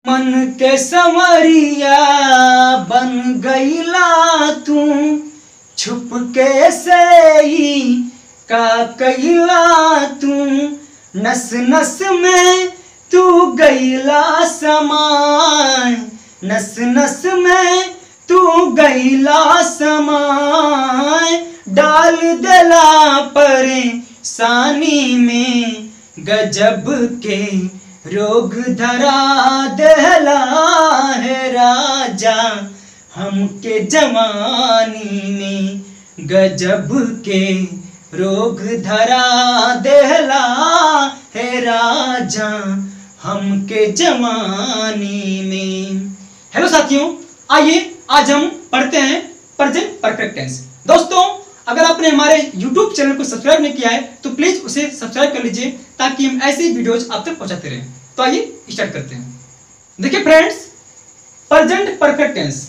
मन के संवरिया बन गईला तू, छुप के से ही का कईला तू, नस नस में तू गईला समाय, नस नस में तू गईला समाय, डाल देला परेशानी में, गजब के रोग धरा देला है राजा हमके जवानी में, गजब के रोग धरा देला है राजा हमके जवानी में। हेलो साथियों, आइए आज हम पढ़ते हैं प्रेजेंट परफेक्ट टेंस। दोस्तों, अगर आपने हमारे YouTube चैनल को सब्सक्राइब नहीं किया है तो प्लीज उसे सब्सक्राइब कर लीजिए ताकि हम ऐसे वीडियोज आप तक पहुंचाते रहें। तो आइए स्टार्ट करते हैं। देखिए friends, present perfect tense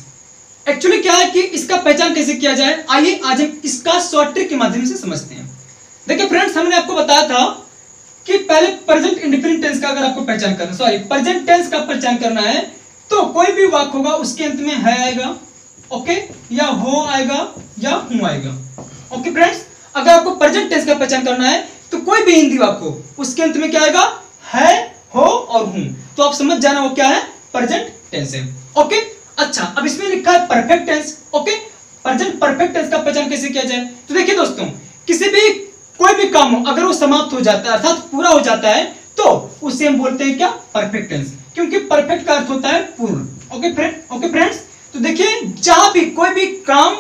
actually क्या है कि इसका पहचान कैसे किया जाए, आइए आज हम इसका शॉर्ट ट्रिक के माध्यम से समझते हैं। देखिए फ्रेंड्स, हमने आपको बताया था कि पहले प्रेजेंट इंडेफिनिट टेंस का अगर आपको पहचान करना, प्रेजेंट टेंस का पहचान करना है तो कोई भी वाक्य होगा उसके अंत में है आएगा, ओके, या हो आएगा या हूं आएगा। ओके फ्रेंड्स, अगर आपको प्रेजेंट टेंस का पहचान करना है तो कोई भी हिंदी वाक्य हो उसके अंत में क्या आएगा, है, हो और हूं। तो आप समझ जाना वो क्या है, प्रेजेंट टेंस है। ओके, अच्छा, अब इसमें लिखा है perfect tense. Okay, present perfect tense का पहचान कैसे किया जाए, तो देखिए दोस्तों, किसी भी कोई भी काम हो अगर वो समाप्त हो जाता है अर्थात पूरा हो जाता है तो उसे हम बोलते हैं क्या, परफेक्ट टेंस, क्योंकि परफेक्ट का अर्थ होता है पूर्ण। ओके फ्रेंड्स, तो देखिए जहां भी कोई भी काम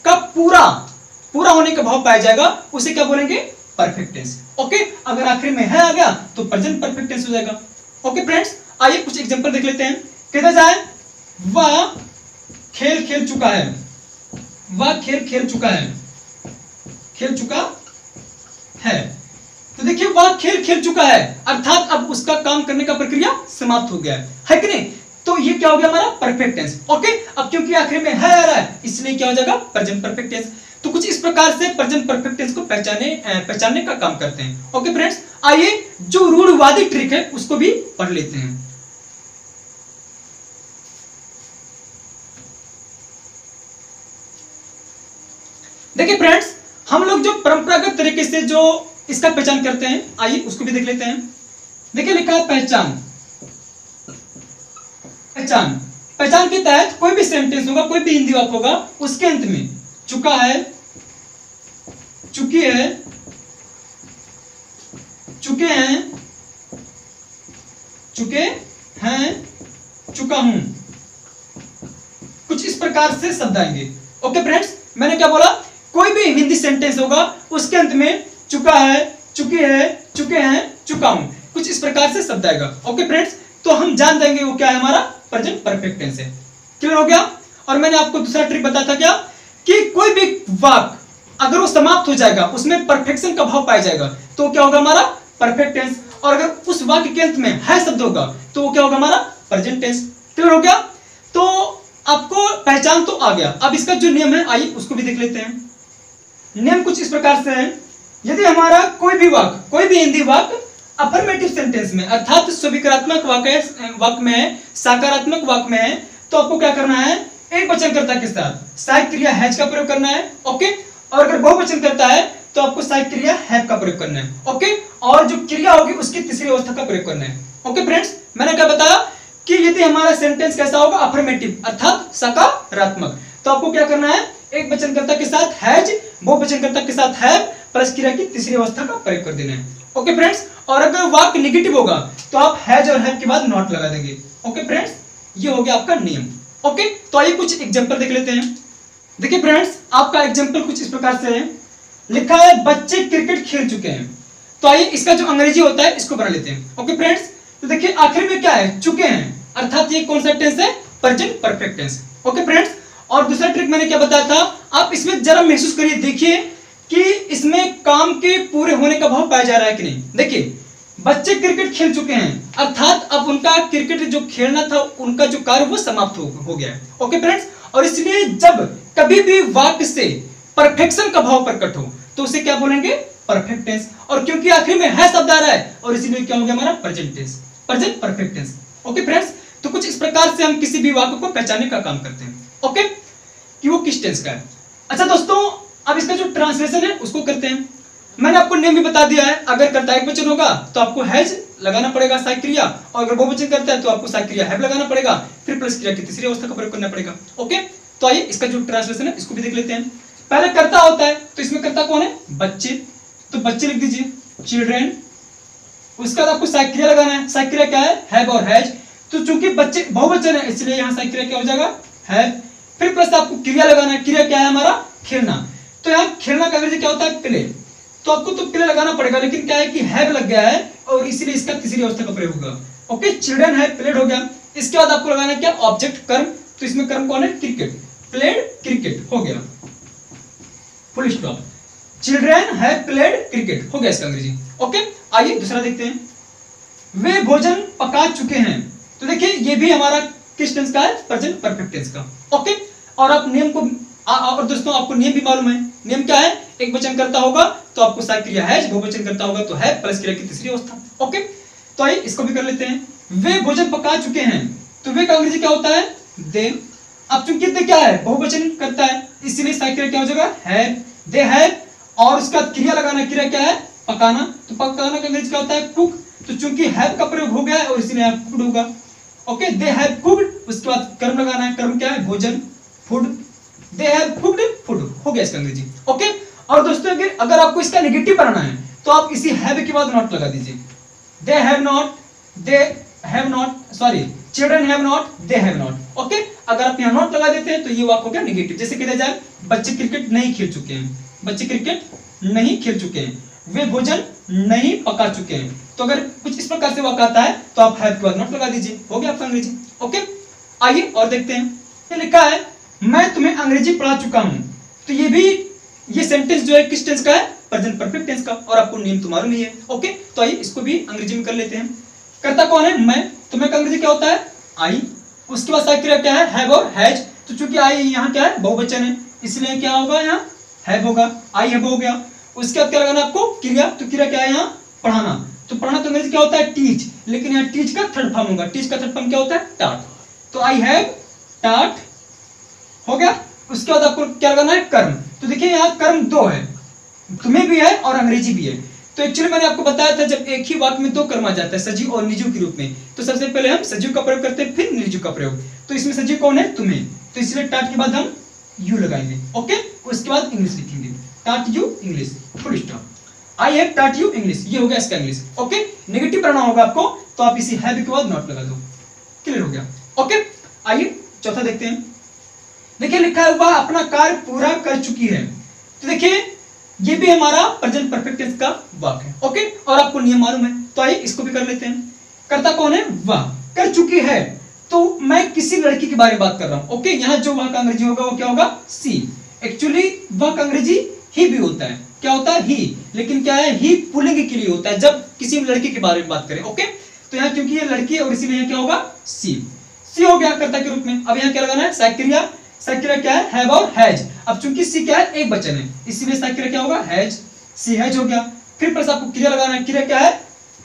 का पूरा होने का भाव पाया जाएगा उसे क्या बोलेंगे, परफेक्ट टेंस। ओके, अगर आखिर में है आ गया तो प्रेजेंट परफेक्ट टेंस हो जाएगा। ओके फ्रेंड्स, आइए कुछ एग्जांपल देख लेते हैं। कहता जाए वह खेल खेल चुका है, वह खेल खेल चुका है, खेल चुका है। तो देखिए वह खेल खेल चुका है अर्थात अब उसका काम करने का प्रक्रिया समाप्त हो गया है कि नहीं, तो ये क्या हो गया हमारा परफेक्ट टेंस। ओके, अब क्योंकि आखिर में है आ रहा है इसलिए क्या हो जाएगा, प्रेजेंट परफेक्ट टेंस। तो कुछ इस प्रकार से प्रेजेंट परफेक्ट टेंस को पहचानने का काम करते हैं। ओके फ्रेंड्स, आइए जो रूढ़िवादी ट्रिक है उसको भी पढ़ लेते हैं। देखिए फ्रेंड्स, हम लोग जो परंपरागत तरीके से जो इसका पहचान करते हैं, आइए उसको भी देख लेते हैं। देखिए लिखा है पहचान। पहचान पहचान के तहत कोई भी सेंटेंस होगा, कोई भी हिंदी वाक्य होगा उसके अंत में चुका है, चुकी है, चुके हैं, चुके हैं, चुका हूं, कुछ इस प्रकार से शब्द आएंगे। ओके फ्रेंड्स, मैंने क्या बोला, कोई भी हिंदी सेंटेंस होगा उसके अंत में चुका है, चुकी है, चुके हैं, चुका हूं, कुछ इस प्रकार से शब्द आएगा। ओके फ्रेंड्स, तो हम जान देंगे वो क्या है, हमारा प्रेजेंट परफेक्ट टेंस है। क्लियर हो गया। और मैंने आपको दूसरा ट्रिक बताया था क्या, कि कोई भी वाक्य अगर वो समाप्त हो जाएगा उसमें परफेक्शन का भाव पाया जाएगा तो क्या होगा, हमारा परफेक्ट टेंस, और अगर उस वाक्य के अंत में है शब्द होगा तो वो क्या होगा, हमारा प्रेजेंट टेंस। क्लियर हो गया। तो आपको पहचान तो आ गया, अब इसका जो नियम है आइए उसको भी देख लेते हैं। नियम कुछ इस प्रकार से है, यदि हमारा कोई भी हिंदी वाक्य अफर्मेटिव सेंटेंस में अर्थात स्वीकारात्मक वाक्य में है, सकारात्मक वाक्य में है, तो आपको क्या करना है, एक वचनकर्ता के साथ सहायक क्रिया हैज का प्रयोग करना है। ओके, और अगर बहुवचन करता है तो आपको सहायक क्रिया हैव का प्रयोग करना है। ओके, और जो क्रिया होगी उसकी तीसरी अवस्था का प्रयोग करना है। ओके फ्रेंड्स, मैंने क्या बताया कि यदि हमारा सेंटेंस कैसा होगा, अफर्मेटिव अर्थात सकारात्मक, तो आपको क्या करना है, एक वचनकर्ता के साथ हैज, बहुवचनकर्ता के साथ हैव प्लस क्रिया की तीसरी अवस्था का प्रयोग कर देना है। ओके फ्रेंड्स, और अगर वाक्य नेगेटिव होगा तो आप हैज और हैव के बाद नॉट लगा देंगे। ओके फ्रेंड्स, ये हो गया आपका नियम। ओके, तो आइए कुछ एग्जांपल देख लेते हैं। देखिए फ्रेंड्स, आपका एग्जांपल कुछ इस प्रकार से है, लिखा है बच्चे क्रिकेट खेल चुके हैं। तो आइए इसका जो अंग्रेजी होता है इसको बना लेते हैं। ओके फ्रेंड्स, तो देखिए आखिर में क्या है, चुके हैं अर्थात ये कौन सा टेंस है, present perfect tense. Okay friends, और दूसरा ट्रिक मैंने क्या बताया था, आप इसमें जरा महसूस करिए, देखिए कि इसमें काम के पूरे होने का भाव पाया जा रहा है कि नहीं। देखिए बच्चे क्रिकेट खेल चुके हैं अर्थात अब उनका क्रिकेट जो खेलना था उनका जो कार्य वो समाप्त हो गया है। ओके फ्रेंड्स, और इसलिए जब कभी भी वाक्य से परफेक्शन का भाव प्रकट हो तो उसे क्या बोलेंगे, परफेक्ट टेंस। और क्योंकि आखिर में है शब्द आ रहा है और इसीलिए क्या हो गया हमारा present tense, present perfect tense. Okay friends, तो कुछ इस प्रकार से हम किसी भी वाक्य को पहचानने का काम करते हैं, ओके, कि वो किस टेंस का है। अच्छा दोस्तों, अब इसका जो ट्रांसलेशन है उसको करते हैं। मैंने आपको नेम भी बता दिया है, अगर कर्ता एक वचन होगा तो आपको हैज लगाना पड़ेगा सहायक क्रिया, और अगर बहुवचन करता है तो आपको सहायक क्रिया हैव लगाना पड़ेगा, फिर प्लस क्रिया की तीसरी अवस्था का प्रयोग करना पड़ेगा, ओके। तो आइए इसका जो ट्रांसलेशन है इसको भी देख लेते हैं। पहले कर्ता होता है, तो इसमें कर्ता कौन है? बच्चे, तो बच्चे लिख दीजिए, चिल्ड्रेन। उसके बाद आपको सहायक क्रिया लगाना है, सहायक क्रिया क्या है? हैव और हैज। तो चूंकि बच्चे बहुवचन है इसलिए यहाँ सहायक क्रिया क्या हो जाएगा? हैव। फिर प्लस आपको क्रिया लगाना है, क्रिया क्या है हमारा? खेलना। तो यहाँ खेलना का अंग्रेजी क्या होता है? प्ले। तो आपको तो प्ले लगाना पड़ेगा, लेकिन क्या है कि हैव लग गया है और इसीलिए इसका तीसरी अवस्था का प्रयोग होगा, ओके। चिल्ड्रन है, प्लेड हो गया। इसके बाद आपको लगाना क्या? ऑब्जेक्ट, कर्म। तो इसमें कर्म कौन है? क्रिकेट, प्लेड क्रिकेट हो गया, फुल स्टॉप। चिल्ड्रन है प्लेड क्रिकेट हो गया इसका अंग्रेजी, ओके। आइए दूसरा देखते हैं। वे भोजन पका चुके हैं। तो देखिए ये भी हमारा किस टेंस का है? प्रेजेंट परफेक्ट टेंस का, ओके। और आप नियम को और दोस्तों आपको नियम भी मालूम है। नियम क्या है? एक वचन करता होगा तो आपको सहायक क्रिया हैज, बहुवचन करता होगा तो है, प्लस क्रिया की तीसरी अवस्था, ओके। तो आइए इसको भी कर लेते हैं। वे भोजन पका चुके हैं, तो वे का अंग्रेजी क्या होता है? दे। अब चूंकि दे क्या है? बहुवचन करता है, इसीलिए सहायक क्रिया क्या हो जाएगा? Have, they have. और उसका क्रिया लगाना, क्रिया क्या है? पकाना। तो पकाना का अंग्रेजी क्या होता है? कुक। तो चूंकि हैव का प्रयोग हो गया है और इसीलिए यहाँ कुक्ड होगा, ओके। They have cooked. उसके बाद कर्म लगाना है, कर्म क्या है? भोजन, food. They have cooked food हो गया इसका अंग्रेजी, ओके। और दोस्तों अगर आपको इसका नेगेटिव बनाना है तो आप इसी हैव के बाद नॉट लगा दीजिए। They have not, they have not, sorry, children have not, they have not, okay. अगर आप यहाँ नॉट लगा देते हैं तो ये वाक्य हो गया नेगेटिव। जैसे कहा जाए बच्चे क्रिकेट नहीं खेल चुके हैं, बच्चे क्रिकेट नहीं खेल चुके हैं, वे भोजन नहीं पका चुके हैं। तो अगर कुछ इस प्रकार से वाक्य आता है तो आप हैव के बाद नॉट लगा दीजिए, हो गया आपका अंग्रेजी, ओके। आइए और देखते हैं। ये लिखा है मैं तुम्हें अंग्रेजी पढ़ा चुका हूं। तो ये सेंटेंस जो है किस टेंस का है? प्रेजेंट परफेक्ट टेंस का, और आपको नेम तो मालूम ही है, ओके। तो आइए इसको भी अंग्रेजी में कर लेते हैं। कर्ता कौन है? मैं। तो मैं का अंग्रेजी क्या होता है? आई। उसके बाद सहायक क्रिया क्या है? हैव और हैज। तो चूंकि आई यहाँ क्या है? बहुवचन है, इसलिए क्या होगा? यहाँ हैव होगा, आई हैव हो गया। उसके बाद क्या लगाना आपको? क्रिया। तो क्रिया क्या है? यहाँ पढ़ाना। तो पढ़ाना तो अंग्रेजी क्या होता है? टीच। लेकिन यहाँ टीच का थर्ड फॉर्म होगा, टीच का थर्ड फॉर्म क्या होता है? टाट। तो आई हैव टाट हो गया। उसके बाद आपको क्या लगाना है? कर्म। तो देखिए यहाँ कर्म दो है, तुम्हें भी है और अंग्रेजी भी है। तो एक्चुअली मैंने आपको बताया था जब एक ही वाक्य में दो कर्म आ जाता है, सजीव और निर्जीव के रूप में, तो सबसे पहले हम सजीव का प्रयोग करते हैं, फिर निर्जीव का प्रयोग। तो इसमें सजीव कौन है? तुम्हें। तो इसलिए टाट के बाद हम यू लगाएंगे, ओके। उसके बाद इंग्लिश लिखेंगे, टाट you English, full stop. I have टाट यू इंग्लिश, ये हो गया इसका इंग्लिश, ओके। नेगेटिव बनाना होगा आपको, तो आप इसी हैव के बाद नॉट लगा दो, क्लियर हो गया, ओके। आइए चौथा देखते हैं। देखिए लिखा है वह अपना कार्य पूरा कर चुकी है। तो देखिए ये भी हमारा प्रेजेंट परफेक्ट टेंस का वाक्य है, ओके। और आपको नियम मालूम है, तो आइए इसको भी कर लेते हैं। कर्ता कौन है? वह कर चुकी है। तो मैं किसी लड़की के बारे में बात कर रहा हूं, ओके। यहाँ जो वह का अंग्रेजी होगा वो क्या होगा? सी। एक्चुअली वह का अंग्रेजी ही भी होता है, क्या होता है? ही। लेकिन क्या है? ही पुल्लिंग के लिए होता है जब किसी लड़की के बारे में बात करें, ओके। तो यहाँ क्योंकि ये लड़की है और इसीलिए क्या होगा? सी। सी हो गया कर्ता के रूप में। अब यहाँ क्या लगाना है? सहायक क्रिया। सहायक क्रिया क्या है? हैव और हैज। अब चूंकि सी क्या है? एक वचन है, इसीलिए सहायक क्रिया क्या होगा? हैज। सी हैज हो गया। फिर प्लस आपको क्रिया लगाना है, क्रिया क्या है?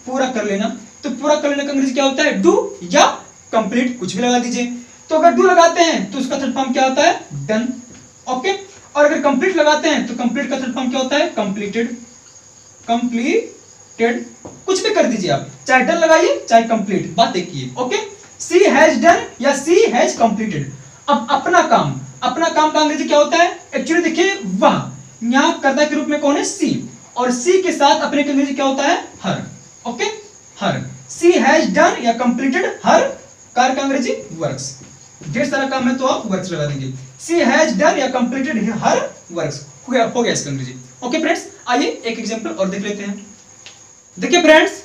पूरा कर लेना। तो पूरा कर लेने का अंग्रेजी क्या होता है? डू या कंप्लीट, कुछ भी लगा दीजिए। तो अगर डू लगाते हैं तो उसका थर्ड फॉर्म क्या होता है? Done, okay. और अगर कंप्लीट लगाते हैं तो कंप्लीट का थर्ड फॉर्म क्या होता है? कंप्लीटेड, कंप्लीटेड, कुछ भी कर दीजिए आप, चाहे डन लगाइए चाहे कंप्लीट, बात एक ही है, ओके। सी हैज डन या सी हैज कंप्लीटेड। अब अपना काम, अपना काम का अंग्रेजी क्या होता है? एक्चुअली देखिए वह यहां कर्ता के रूप में कौन है? सी। और सी के साथ अपने का अंग्रेजी क्या होता है? Her, okay. Her. She has done या कंप्लीटेड हर कार्य का अंग्रेजी वर्क्स। ढेर सारा काम है तो आप वर्क्स लगा देंगे। सी हैज डन या कंप्लीटेड हर वर्क्स हो गया इसका अंग्रेजी, ओके फ्रेंड्स। आइए एक एग्जांपल और देख लेते हैं। देखिए फ्रेंड्स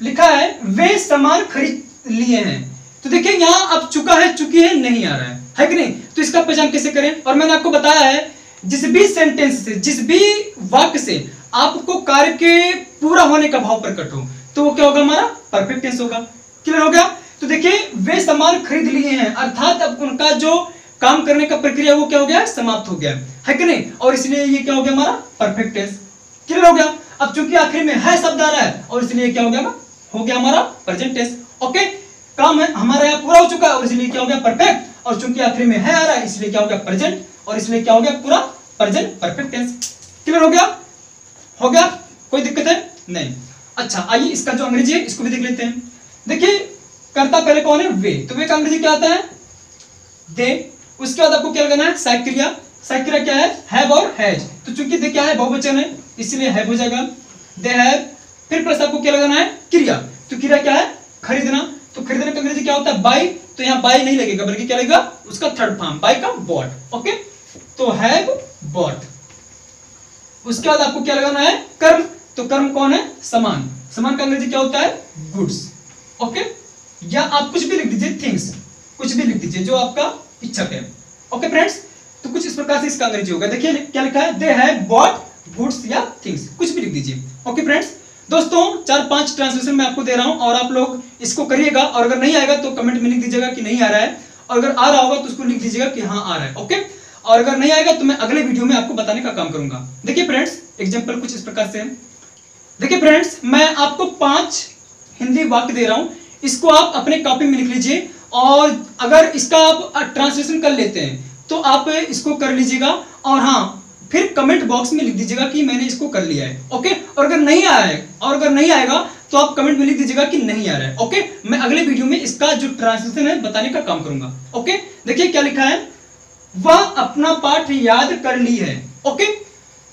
लिखा है वे सामान खरीद लिए हैं। तो देखिए यहाँ अब चुका है, चुकी है, नहीं आ रहा है कि नहीं? तो इसका पहचान कैसे करें? और मैंने आपको बताया है जिस भी सेंटेंस से, जिस भी वाक्य से आपको कार्य के पूरा होने का भाव प्रकट हो तो वो क्या होगा? हमारा परफेक्ट टेंस होगा, क्लियर हो गया। तो देखिए वे सामान खरीद लिए हैं, अर्थात अब उनका जो काम करने का प्रक्रिया वो क्या हो गया? समाप्त हो गया है कि नहीं? और इसलिए ये क्या हो गया? हमारा परफेक्ट टेंस, क्लियर हो गया। अब चूंकि आखिर में है शब्द आ रहा है और इसलिए क्या हो गया? हमारा प्रेजेंट टेंस, ओके। काम है हमारा यहाँ पूरा हो चुका है और इसलिए क्या हो गया परफेक्ट, और चूंकि आखिरी में है आ रहा है इसलिए क्या हो गया प्रेजेंट, और इसलिए क्या हो गया पूरा प्रेजेंट परफेक्ट टेंस। क्लियर हो गया? हो गया? कोई दिक्कत है? नहीं। अच्छा आइए इसका जो अंग्रेजी है इसको भी देख लेते हैं। देखिए कर्ता पहले कौन है? वे, तो वे का अंग्रेजी क्या आता है? दे। उसके बाद आपको क्या लगाना है? सहायक क्रिया। सहायक क्रिया क्या है? हैव और हैज। तो चूंकि दे क्या है? बहुवचन है इसलिए हैव हो जाएगा, दे हैव। फिर प्लस आपको क्या लगाना है? क्रिया। तो क्रिया क्या है? खरीदना। तो खरीदने का अंग्रेजी क्या होता है? बाय। तो यहाँ बाय नहीं लगेगा बल्कि क्या लगेगा? उसका थर्ड फॉर्म बाय का बॉट। ओके, तो हैव बॉट। उसके बाद आपको क्या लगाना है? कर्म। तो कर्म कौन है? समान। समान का अंग्रेजी क्या होता है? गुड्स। ओके, या आप कुछ भी लिख दीजिए, थिंग्स, कुछ भी लिख दीजिए जो आपका इच्छा है। ओके फ्रेंड्स, तो कुछ इस प्रकार से इसका अंग्रेजी होगा। देखिए क्या लिखा है? दे हैव बॉट गुड्स या थिंग्स, कुछ भी लिख दीजिए। ओके फ्रेंड्स, दोस्तों 4-5 ट्रांसलेशन मैं आपको दे रहा हूं और आप लोग इसको करिएगा, और अगर नहीं आएगा तो कमेंट में लिख दीजिएगा कि नहीं आ रहा है, और अगर आ रहा होगा तो उसको लिख दीजिएगा कि हाँ आ रहा है। ओके, और अगर नहीं आएगा तो मैं अगले वीडियो में आपको बताने का काम करूंगा। देखिए फ्रेंड्स, एग्जाम्पल कुछ इस प्रकार से है। देखिए फ्रेंड्स, मैं आपको 5 हिंदी वाक्य दे रहा हूं, इसको आप अपने कॉपी में लिख लीजिए, और अगर इसका आप ट्रांसलेशन कर लेते हैं तो आप इसको कर लीजिएगा, और हाँ फिर कमेंट बॉक्स में लिख दीजिएगा कि मैंने इसको कर लिया है। ओके, और अगर नहीं आया है, और अगर नहीं आएगा तो आप कमेंट में लिख दीजिएगा कि नहीं आ रहा है। ओके, मैं अगले वीडियो में इसका जो ट्रांसलेशन है बताने का काम करूंगा। ओके, देखिए क्या लिखा है? वह अपना पाठ याद कर ली है। ओके,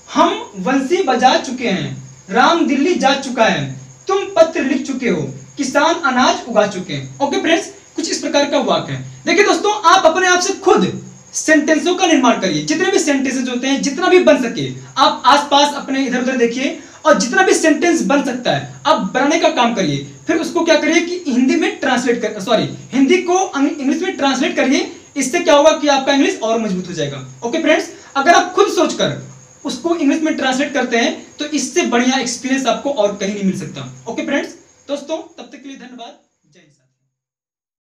हम वंशी बजा चुके हैं, राम दिल्ली जा चुका है, तुम पत्र लिख चुके हो, किसान अनाज उगा चुके हैं। ओके फ्रेंड्स, कुछ इस प्रकार का वाक्य है। देखिए दोस्तों, आप अपने आप से खुद सेंटेंसों का निर्माण करिए। जितने भी सेंटेंसेस होते हैं, जितना भी बन सके, आप आसपास अपने इधर उधर देखिए, और जितना भी सेंटेंस बन सकता है आप बनाने का काम करिए। फिर उसको क्या करिए कि हिंदी में ट्रांसलेट कर, सॉरी हिंदी को इंग्लिश में ट्रांसलेट करिए। इससे क्या होगा कि आपका इंग्लिश और मजबूत हो जाएगा। ओके फ्रेंड्स, अगर आप खुद सोचकर उसको इंग्लिश में ट्रांसलेट करते हैं तो इससे बढ़िया एक्सपीरियंस आपको और कहीं नहीं मिल सकता। ओके फ्रेंड्स, दोस्तों तब तक के लिए धन्यवाद।